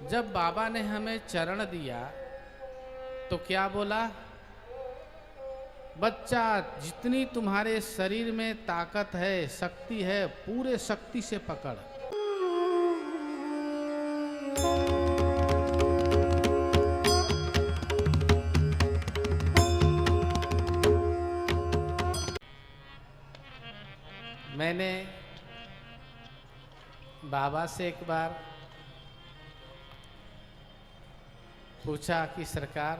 जब बाबा ने हमें चरण दिया तो क्या बोला? बच्चा, जितनी तुम्हारे शरीर में ताकत है, शक्ति है, पूरे शक्ति से पकड़। मैंने बाबा से एक बार पूछा कि सरकार,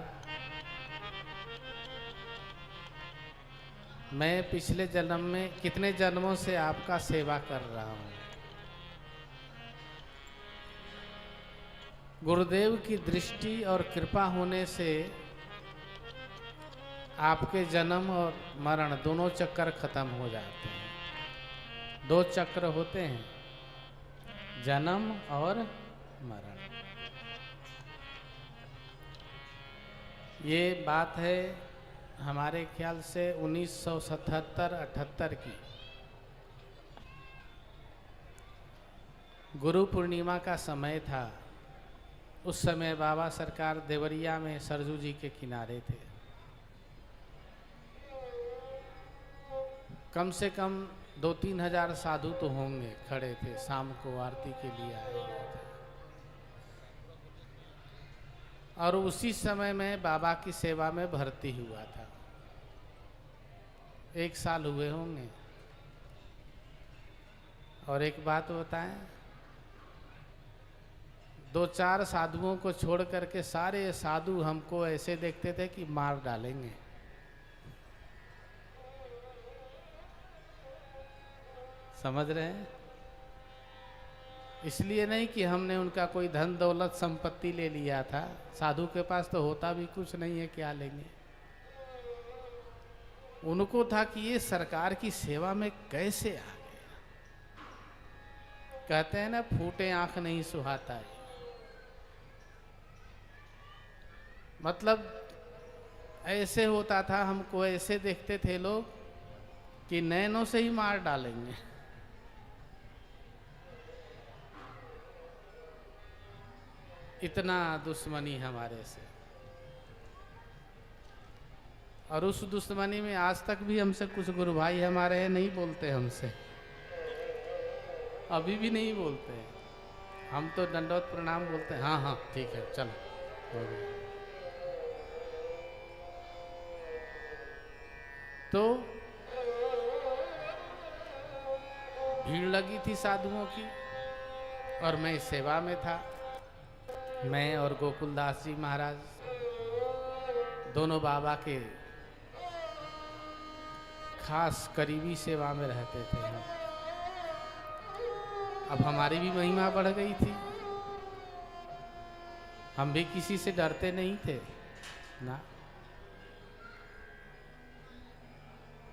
मैं पिछले जन्म में कितने जन्मों से आपका सेवा कर रहा हूँ। गुरुदेव की दृष्टि और कृपा होने से आपके जन्म और मरण दोनों चक्कर खत्म हो जाते हैं। दो चक्र होते हैं, जन्म और मरण। ये बात है हमारे ख्याल से 1977-78 की। गुरु पूर्णिमा का समय था। उस समय बाबा सरकार देवरिया में सरजू जी के किनारे थे। कम से कम 2-3 हजार साधु तो होंगे खड़े थे, शाम को आरती के लिए आए हुए थे। और उसी समय में बाबा की सेवा में भर्ती हुआ था। 1 साल हुए होंगे। और एक बात बताएं, 2-4 साधुओं को छोड़ करके सारे साधु हमको ऐसे देखते थे कि मार डालेंगे। समझ रहे हैं? इसलिए नहीं कि हमने उनका कोई धन दौलत संपत्ति ले लिया था। साधु के पास तो होता भी कुछ नहीं है, क्या लेंगे। उनको था कि ये सरकार की सेवा में कैसे आ गया। कहते हैं ना, फूटे आंख नहीं सुहाता है। मतलब ऐसे होता था, हमको ऐसे देखते थे लोग कि नैनों से ही मार डालेंगे। इतना दुश्मनी हमारे से। और उस दुश्मनी में आज तक भी हमसे कुछ गुरु भाई हमारे हैं, नहीं बोलते हमसे, अभी भी नहीं बोलते। हम तो दंडवत प्रणाम बोलते हैं, हाँ हाँ ठीक है चलो हो गया। तो भीड़ लगी थी साधुओं की और मैं सेवा में था। मैं और गोकुलदास जी महाराज दोनों बाबा के खास करीबी सेवा में रहते थे हम। अब हमारी भी महिमा बढ़ गई थी। हम भी किसी से डरते नहीं थे ना।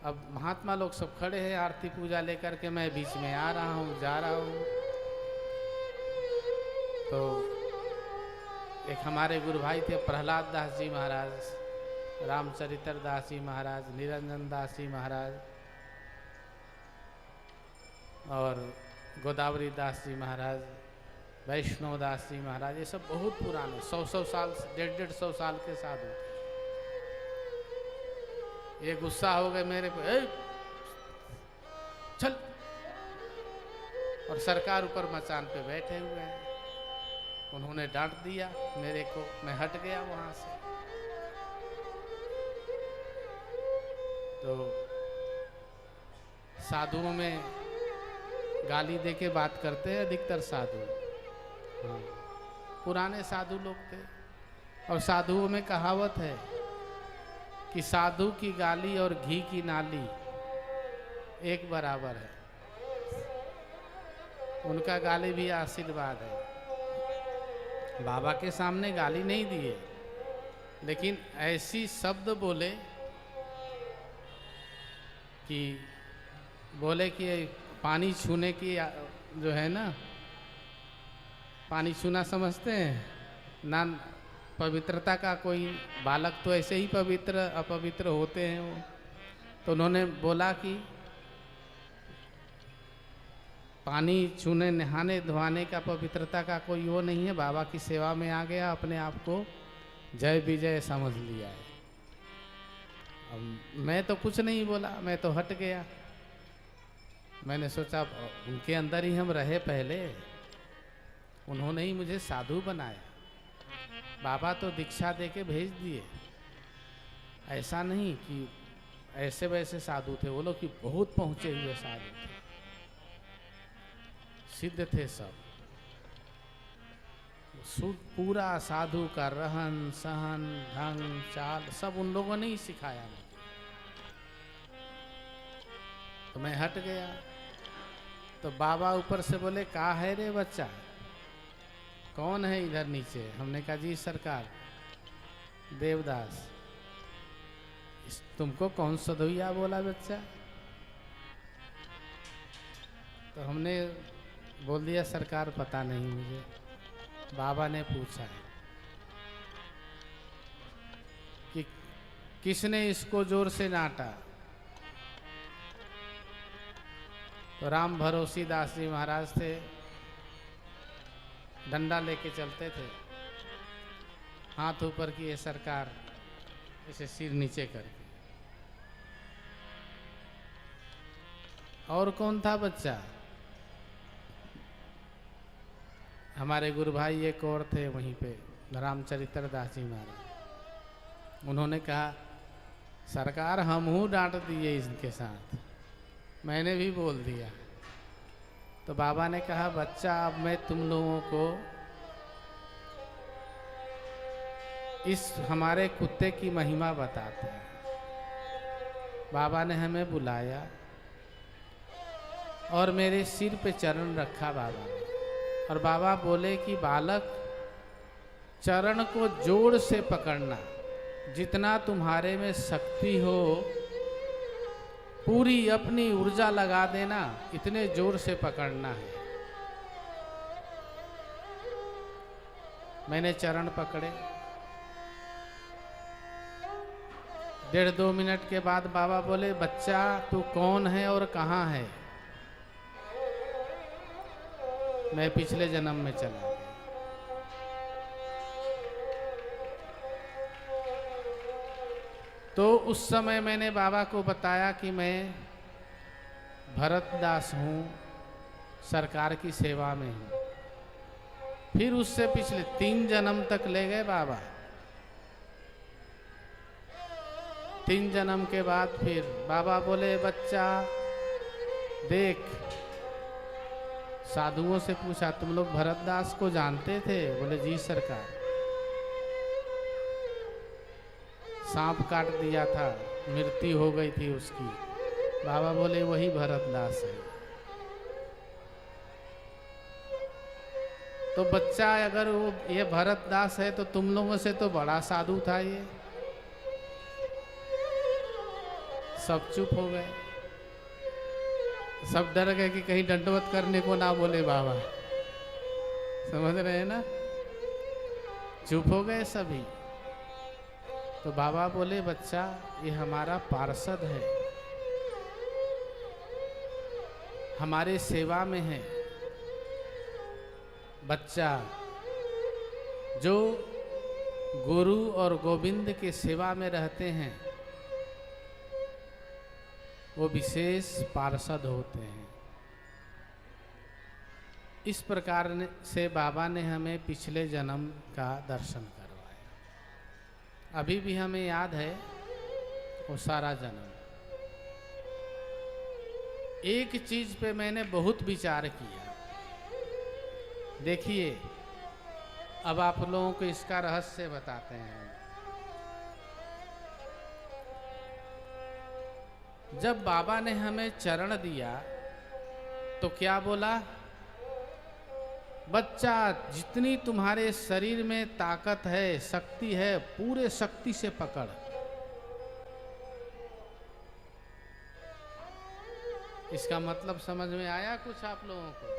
अब महात्मा लोग सब खड़े हैं आरती पूजा लेकर के, मैं बीच में आ रहा हूँ, जा रहा हूँ। तो एक हमारे गुरु भाई थे प्रहलाद दास जी महाराज, रामचरित्र दास जी महाराज, निरंजन दास जी महाराज और गोदावरी दास जी महाराज, वैष्णव दास जी महाराज। ये सब बहुत पुराने 100-100 साल, 150-150 साल के साधु थे। ये गुस्सा हो गए मेरे पे, चल। और सरकार ऊपर मचान पे बैठे हुए हैं। उन्होंने डांट दिया मेरे को, मैं हट गया वहां से। तो साधुओं में गाली देके बात करते हैं अधिकतर साधु। हाँ, पुराने साधु लोग थे। और साधुओं में कहावत है कि साधु की गाली और घी की नाली एक बराबर है। उनका गाली भी आशीर्वाद है। बाबा के सामने गाली नहीं दिए, लेकिन ऐसी शब्द बोले कि पानी छूने की जो है ना, पानी छूना समझते हैं ना, पवित्रता का कोई बालक तो ऐसे ही पवित्र अपवित्र होते हैं वो। तो उन्होंने बोला कि पानी छूने नहाने धोने का पवित्रता का कोई वो नहीं है। बाबा की सेवा में आ गया, अपने आप को जय विजय समझ लिया है। अब मैं तो कुछ नहीं बोला, मैं तो हट गया। मैंने सोचा उनके अंदर ही हम रहे पहले, उन्होंने ही मुझे साधु बनाया। बाबा तो दीक्षा दे के भेज दिए, ऐसा नहीं कि ऐसे वैसे साधु थे वो लोग, कि बहुत पहुंचे हुए साधु थे, सिद्ध थे सब। पूरा साधु का रहन सहन ढंग चाल सब उन लोगों ने ही सिखाया मुझे। तो मैं हट गया। तो बाबा ऊपर से बोले, कहा है रे बच्चा, कौन है इधर नीचे? हमने कहा जी सरकार देवदास। तुमको कौन सदुइया बोला बच्चा? तो हमने बोल दिया सरकार पता नहीं मुझे, बाबा ने पूछा है कि किसने इसको जोर से डांटा। तो राम भरोसी दास जी महाराज थे, डंडा लेके चलते थे, हाथ ऊपर किए सरकार, ऐसे सिर नीचे करके। और कौन था बच्चा? हमारे गुरु भाई एक और थे वहीं पे, रामचरित्र दास जी महाराज। उन्होंने कहा सरकार हम हूँ डांट दिए इनके साथ। मैंने भी बोल दिया। तो बाबा ने कहा बच्चा अब मैं तुम लोगों को इस हमारे कुत्ते की महिमा बताते हैं। बाबा ने हमें बुलाया और मेरे सिर पे चरण रखा बाबा ने, और बाबा बोले कि बालक चरण को जोर से पकड़ना, जितना तुम्हारे में शक्ति हो पूरी अपनी ऊर्जा लगा देना, इतने जोर से पकड़ना है। मैंने चरण पकड़े। 1.5-2 मिनट के बाद बाबा बोले बच्चा तू कौन है और कहाँ है? मैं पिछले जन्म में चला गया। तो उस समय मैंने बाबा को बताया कि मैं भरतदास हूँ, सरकार की सेवा में हूँ। फिर उससे पिछले 3 जन्म तक ले गए बाबा। 3 जन्म के बाद फिर बाबा बोले बच्चा देख, साधुओं से पूछा तुम लोग भरतदास को जानते थे? बोले जी सरकार, सांप काट दिया था, मृत्यु हो गई थी उसकी। बाबा बोले वही भरतदास है। तो बच्चा अगर वो ये भरतदास है तो तुम लोगों से तो बड़ा साधु था ये। सब चुप हो गए, सब डर गए कि कहीं दंडवत करने को ना बोले बाबा। समझ रहे हैं ना? चुप हो गए सभी। तो बाबा बोले बच्चा ये हमारा पार्षद है, हमारे सेवा में है। बच्चा जो गुरु और गोविंद के सेवा में रहते हैं वो विशेष पार्षद होते हैं। इस प्रकार से बाबा ने हमें पिछले जन्म का दर्शन करवाया। अभी भी हमें याद है वो सारा जन्म। एक चीज पे मैंने बहुत विचार किया। देखिए अब आप लोगों को इसका रहस्य बताते हैं। जब बाबा ने हमें चरण दिया तो क्या बोला? बच्चा जितनी तुम्हारे शरीर में ताकत है, शक्ति है, पूरे शक्ति से पकड़। इसका मतलब समझ में आया कुछ आप लोगों को?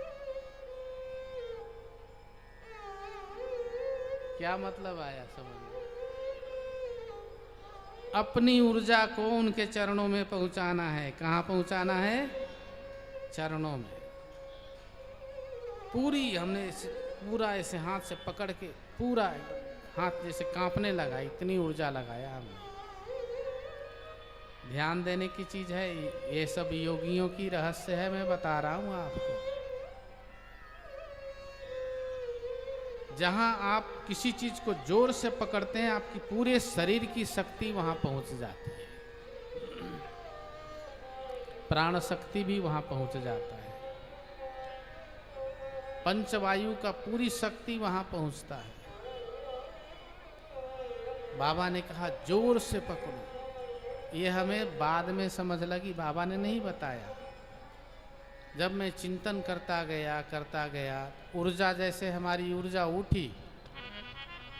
क्या मतलब आया समझ में? अपनी ऊर्जा को उनके चरणों में पहुंचाना है। कहाँ पहुंचाना है? चरणों में। पूरी हमने पूरा ऐसे हाथ से पकड़ के पूरा हाथ जैसे कांपने लगा, इतनी ऊर्जा लगाया हमने। ध्यान देने की चीज है, ये सब योगियों की रहस्य है, मैं बता रहा हूं आपको। जहां आप किसी चीज को जोर से पकड़ते हैं, आपकी पूरे शरीर की शक्ति वहां पहुंच जाती है, प्राण शक्ति भी वहां पहुंच जाता है, पंचवायु का पूरी शक्ति वहां पहुंचता है। बाबा ने कहा जोर से पकड़ो, ये हमें बाद में समझ लगी, बाबा ने नहीं बताया। जब मैं चिंतन करता गया, ऊर्जा जैसे हमारी ऊर्जा उठी,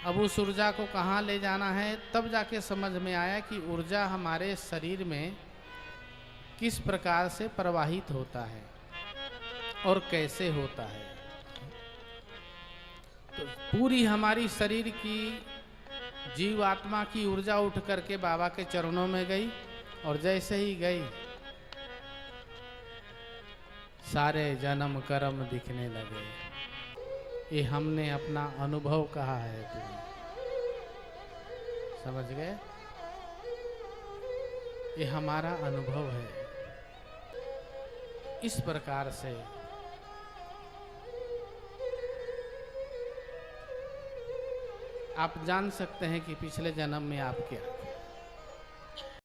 अब उस ऊर्जा को कहाँ ले जाना है, तब जाके समझ में आया कि ऊर्जा हमारे शरीर में किस प्रकार से प्रवाहित होता है और कैसे होता है। तो पूरी हमारी शरीर की जीव आत्मा की ऊर्जा उठ करके बाबा के चरणों में गई, और जैसे ही गई सारे जन्म कर्म दिखने लगे। ये हमने अपना अनुभव कहा है, तुम्हें समझ गए? ये हमारा अनुभव है। इस प्रकार से आप जान सकते हैं कि पिछले जन्म में आप क्या थे।